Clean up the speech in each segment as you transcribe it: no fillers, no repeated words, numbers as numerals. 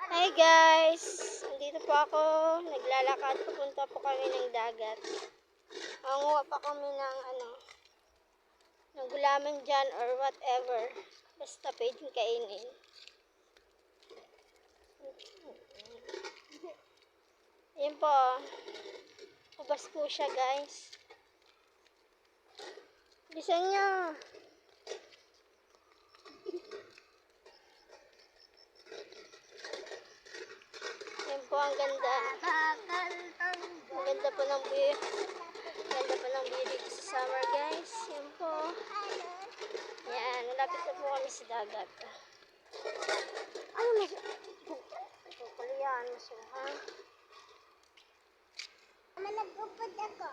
Hi guys! Andito po ako. Naglalakad. Pupunta po kami ng dagat. Manguha pa kami ng ng gulaman dyan or whatever. Basta pwedeng kainin. Ayan po. Ubas po siya guys. Bisan nyo. Ayan po ang ganda. Ang ganda po ng view. Ganda po ng view dito sa summer guys. Yan po. Yan. Malapit na po kami sa dagat. Ano mas... Pagpalian mo siya ha? Malagupad ako.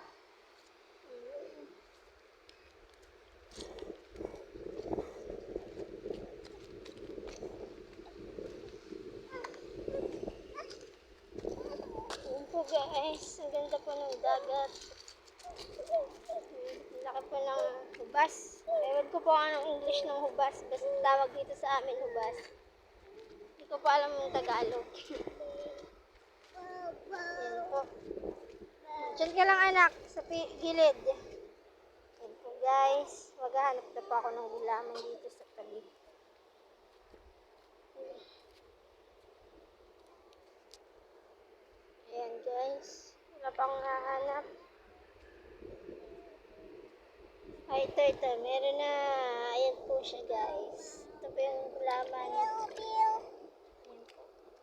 Yan po guys. Ang ganda po ng dagat. Laki po ng hubas. Ewan ko po anong English ng hubas. Basta tawag dito sa amin hubas. Hindi ko pa alam yung Tagalog. Yan po. Diyan ka lang anak. Sa gilid. Yan po guys. Maghahanap na po ako ng gulaman dito sa tabi. Ayan guys. Wala pa akong hahanap. Ay, ito. Meron na. Ayan po siya, guys. Ito po yung gulaman. Ayan po.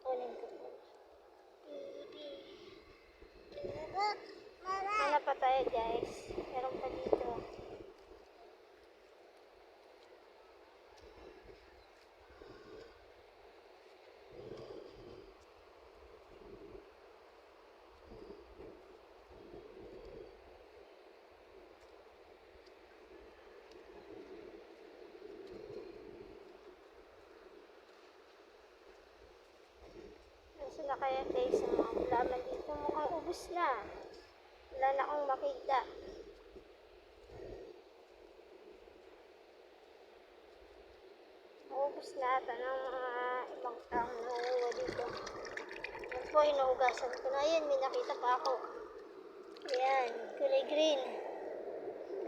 Kunin ko po. Hanap pa tayo, guys. Meron pa dito. Sila kaya guys ang mga gulaman dito mukhang ubos na. Wala na akong makita. Ubos na ata ng mga ibang taong nanguha dito. Yan po, hinuugasan ko na yan. May nakita pa ako. Ayan, kulay green.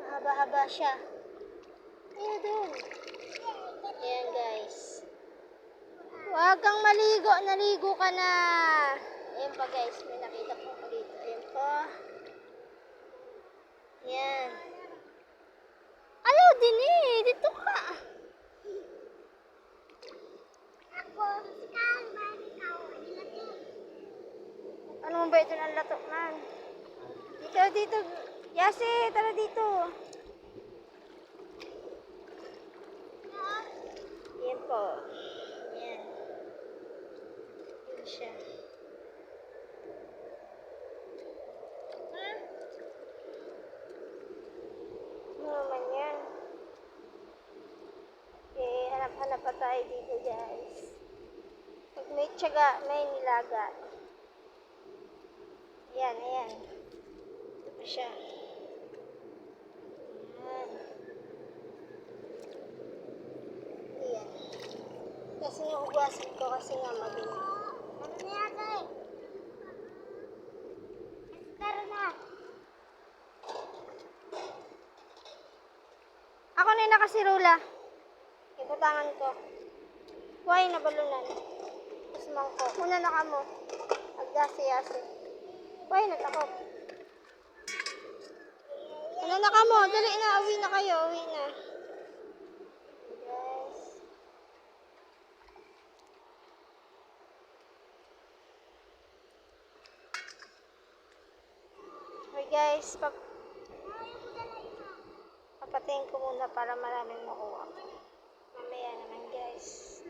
Mahaba-haba siya. Ayan doon. Ayan guys. Huwag kang maligo, naligo ka na. Ayan pa guys, may nakita po ko dito. Ayan po. Ayan. Ayaw din eh, dito ka. Ako, sikahan ba ikaw? Ano ba ito ng latok man? Dito. Yasi, tara dito. Ayan po. Ayan. Ayan siya. Ano naman yan? Okay, hanap-hanap pa tayo dito guys. Pag may tiyaga, may nilaga. Ayan. Ito pa siya. Ayan. Kasi nahugasan ko kasi nga mabili. Ano na yata eh? Tara na. Ako na yung nakasirula. Ibutangan ko. Huwag na balunan. Kusmang ko. Una na ka mo. Agdasi-yasi. Huwag na takot. Ano na ka mo? Dali na. Uwi na kayo. Uwi na. Yes. Okay guys. Papatayin ko muna para maraming makuha. Mamaya naman guys.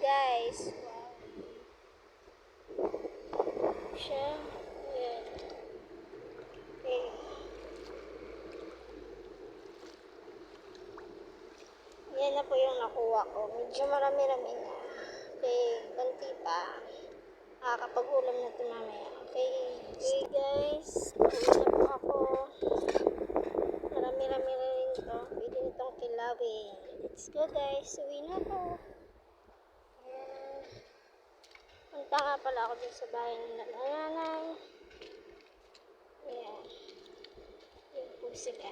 guys. Wow. Siya. Ayan. Okay. Yan na po yung nakuha ko. Medyo marami-rami na. Okay, ganti pa. Kapag-ulam na ito mamaya. Okay, okay guys. Uwi na po ako. Marami-rami na rin ito. Pwede nitong kilawin. Let's go guys. Uwi na po. Ayan. Punta nga pala ako dun sa bahay ng nanay. Ayan. Yun po sila.